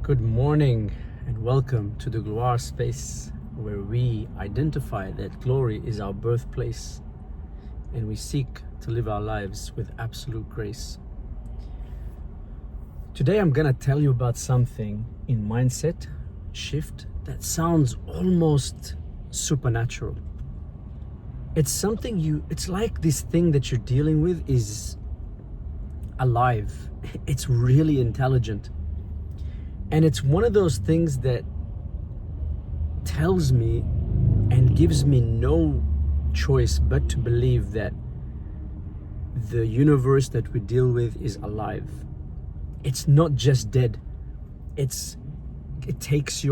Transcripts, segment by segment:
Good morning and welcome to DegloireSpace, where we identify that glory is our birthplace and we seek to live our lives with absolute grace. Today I'm gonna tell you about something in mindset shift that sounds almost supernatural. It's like this thing that you're dealing with is alive. It's really intelligent. And it's one of those things that tells me and gives me no choice but to believe that the universe that we deal with is alive. It's not just dead. It takes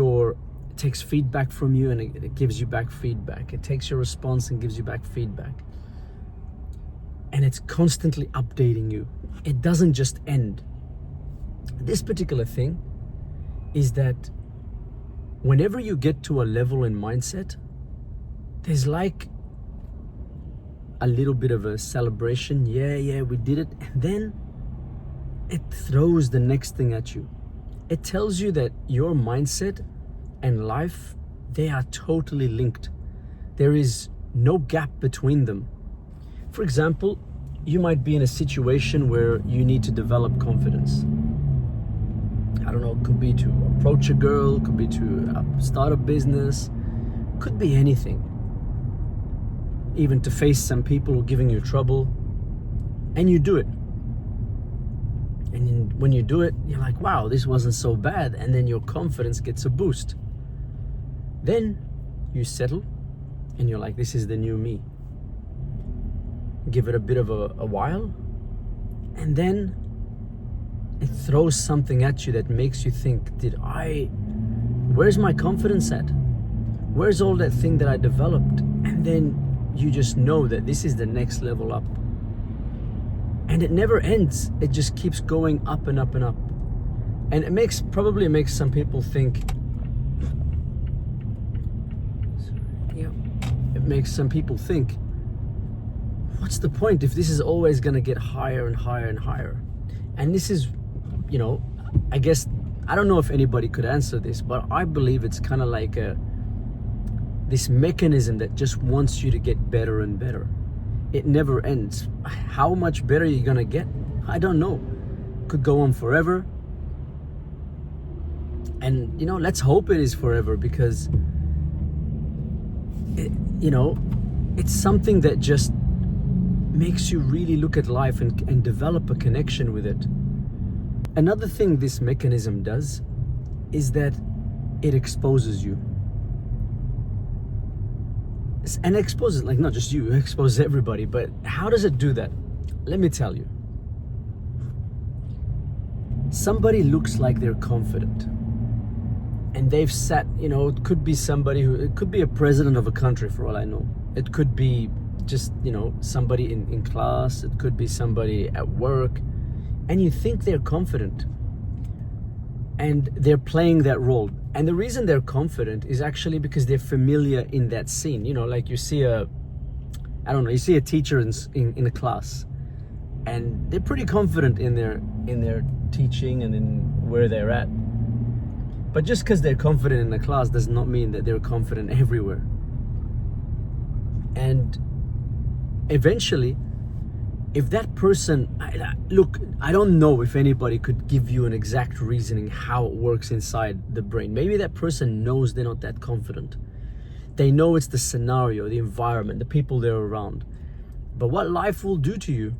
feedback from you and it gives you back feedback. It takes your response and gives you back feedback. And it's constantly updating you. It doesn't just end. This particular thing is that whenever you get to a level in mindset, there's like a little bit of a celebration. Yeah, we did it. And then it throws the next thing at you. It tells you that your mindset and life, they are totally linked. There is no gap between them. For example, you might be in a situation where you need to develop confidence. I don't know, it could be to approach a girl, could be to start a business, could be anything. Even to face some people who are giving you trouble, and you do it. And when you do it, you're like, wow, this wasn't so bad. And then your confidence gets a boost. Then you settle and you're like, this is the new me. Give it a bit of a while, and then it throws something at you that makes you think, where's my confidence at? Where's all that thing that I developed? And then you just know that this is the next level up. And it never ends. It just keeps going up and up and up. And it probably makes some people think, what's the point if this is always gonna get higher and higher and higher? And this is, I guess, I don't know if anybody could answer this, but I believe it's kind of like this mechanism that just wants you to get better and better. It never ends. How much better you're gonna get, I don't know. Could go on forever. And, let's hope it is forever, because, it's something that just makes you really look at life and develop a connection with it. Another thing this mechanism does is that it exposes you. And exposes, like, not just you, it exposes everybody. But how does it do that? Let me tell you. Somebody looks like they're confident. And they've sat, it could be it could be a president of a country for all I know. It could be just, somebody in class. It could be somebody at work. And you think they're confident. And they're playing that role. And the reason they're confident is actually because they're familiar in that scene. Like you see a teacher in a class. And they're pretty confident in their teaching and in where they're at. But just because they're confident in the class does not mean that they're confident everywhere. And eventually, if that person, I don't know if anybody could give you an exact reasoning how it works inside the brain. Maybe that person knows they're not that confident. They know it's the scenario, the environment, the people they're around. But what life will do to you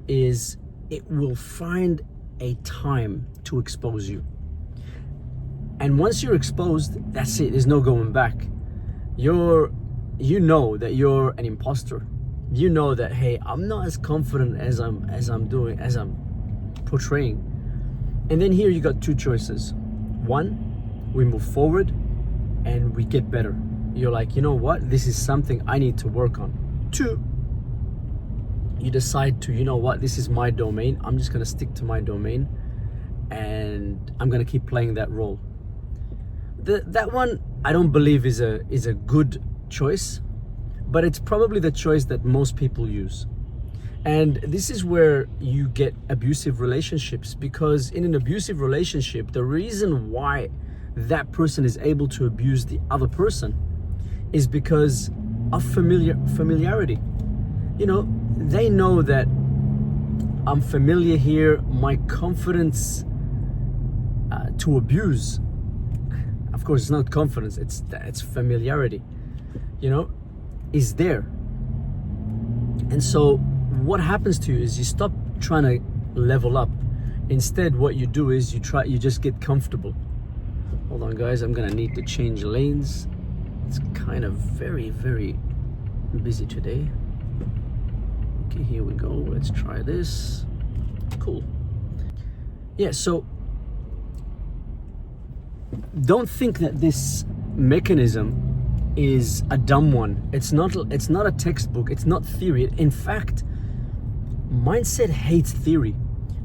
is it will find a time to expose you. And once you're exposed, that's it. There's no going back. You know that you're an imposter. You know that, hey, I'm not as confident as I'm portraying. And then here you got two choices. One, we move forward and we get better. You're like, you know what? This is something I need to work on. Two, you decide to, you know what? This is my domain. I'm just gonna stick to my domain and I'm gonna keep playing that role. That one I don't believe is a good choice, but it's probably the choice that most people use. And this is where you get abusive relationships, because in an abusive relationship, the reason why that person is able to abuse the other person is because of familiarity. You know, they know that I'm familiar here. My confidence to abuse, of course, it's not confidence, it's familiarity, you know, is there. And so what happens to you is you stop trying to level up. Instead, what you do is you just get comfortable. Hold on, guys, I'm gonna need to change lanes. It's kind of very, very busy today. Okay, here we go. Let's try this. Cool. Yeah, so don't think that this mechanism is a dumb one. It's not a textbook. It's not theory. In fact, mindset hates theory.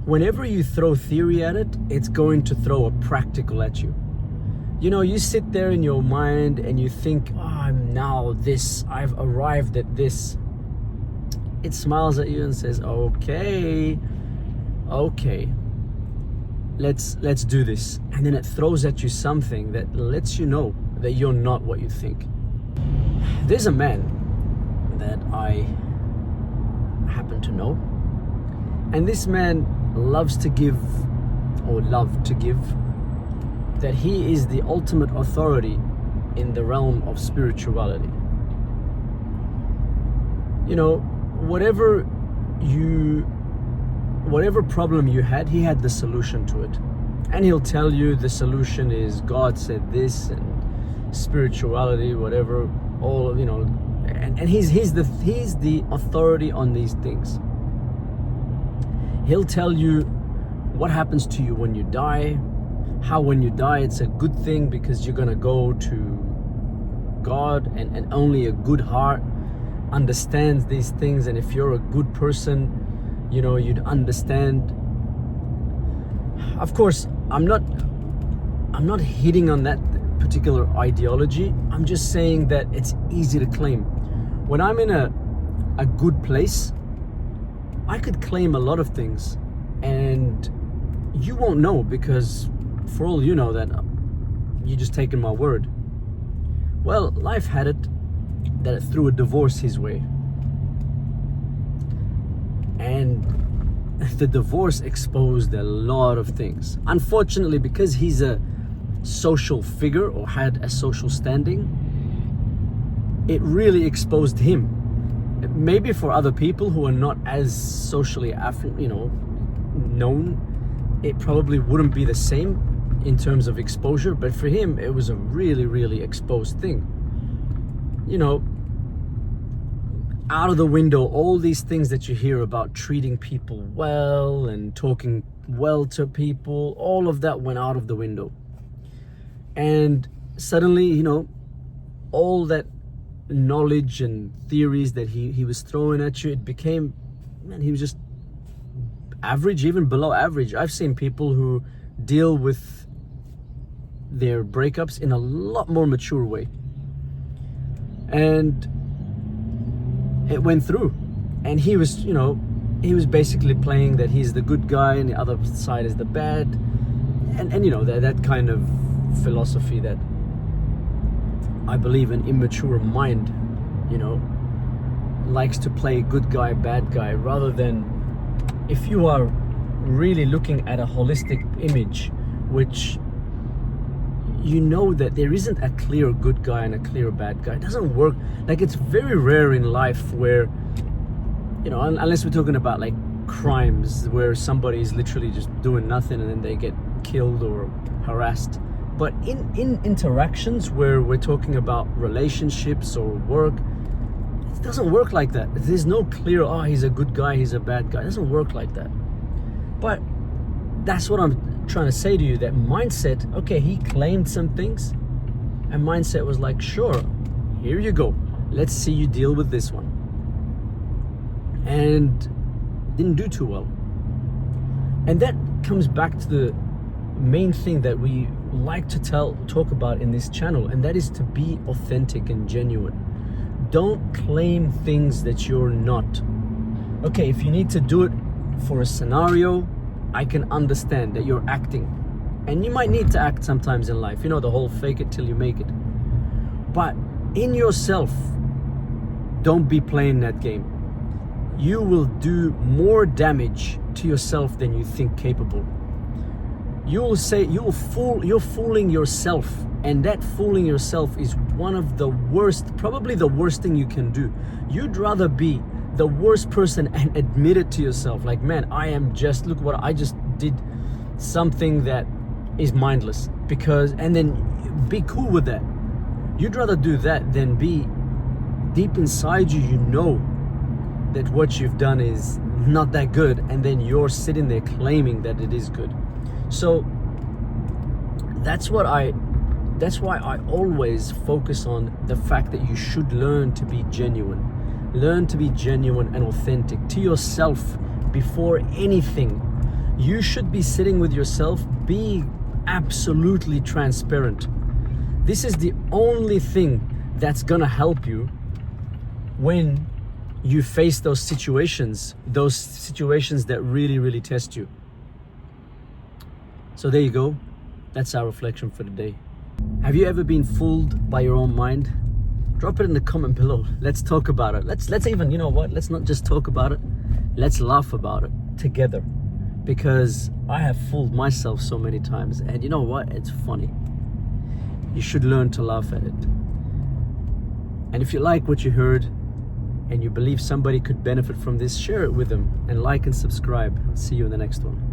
Whenever you throw theory at it, it's going to throw a practical at you. You know, you sit there in your mind and you think, oh, I'm now this, I've arrived at this. It smiles at you and says, okay, let's do this. And then it throws at you something that lets you know that you're not what you think. There's a man that I happen to know, and this man loves to give, or loved to give, that he is the ultimate authority in the realm of spirituality. You know, whatever problem you had, he had the solution to it. And he'll tell you the solution is God said this, and spirituality, whatever, all, you know, and he's the authority on these things. He'll tell you what happens to you when you die, how when you die it's a good thing because you're gonna go to God, and only a good heart understands these things. And if you're a good person, you know, you'd understand. Of course, I'm not hitting on that particular ideology. I'm just saying that it's easy to claim. When I'm in a good place, I could claim a lot of things, and you won't know, because for all you know that you're just taking my word. Well, life had it that it threw a divorce his way, and the divorce exposed a lot of things. Unfortunately, because he's a social figure or had a social standing, it really exposed him. Maybe for other people who are not as socially known, it probably wouldn't be the same in terms of exposure, but for him it was a really, really exposed thing. You know, out of the window, all these things that you hear about treating people well and talking well to people, all of that went out of the window. And suddenly, you know, all that knowledge and theories that he was throwing at you, it became, man, he was just average, even below average. I've seen people who deal with their breakups in a lot more mature way, and it went through. And he was, you know, he was basically playing that he's the good guy and the other side is the bad, and you know, that kind of philosophy that I believe an immature mind, you know, likes to play good guy, bad guy, rather than, if you are really looking at a holistic image, which you know that there isn't a clear good guy and a clear bad guy. It doesn't work. Like, it's very rare in life where, you know, unless we're talking about like crimes where somebody is literally just doing nothing and then they get killed or harassed. But in interactions where we're talking about relationships or work, it doesn't work like that. There's no clear, oh, he's a good guy, he's a bad guy. It doesn't work like that. But that's what I'm trying to say to you, that mindset, okay, he claimed some things, and mindset was like, sure, here you go. Let's see you deal with this one. And didn't do too well. And that comes back to the main thing that we like to talk about in this channel, and that is to be authentic and genuine. Don't claim things that you're not. Okay, if you need to do it for a scenario, I can understand that you're acting. And you might need to act sometimes in life. You know, the whole fake it till you make it. But in yourself, don't be playing that game. You will do more damage to yourself than you think capable. You're fooling yourself, and that fooling yourself is one of the worst, probably the worst thing you can do. You'd rather be the worst person and admit it to yourself, like, man, look what I just did, something that is mindless, and then be cool with that. You'd rather do that than be deep inside you know that what you've done is not that good, and then you're sitting there claiming that it is good. So that's why I always focus on the fact that you should learn to be genuine. Learn to be genuine and authentic to yourself before anything. You should be sitting with yourself, be absolutely transparent. This is the only thing that's gonna help you when you face those situations that really, really test you. So there you go. That's our reflection for today. Have you ever been fooled by your own mind? Drop it in the comment below. Let's talk about it. Let's even, you know what? Let's not just talk about it. Let's laugh about it together. Because I have fooled myself so many times, and you know what? It's funny. You should learn to laugh at it. And if you like what you heard and you believe somebody could benefit from this, share it with them and like and subscribe. I'll see you in the next one.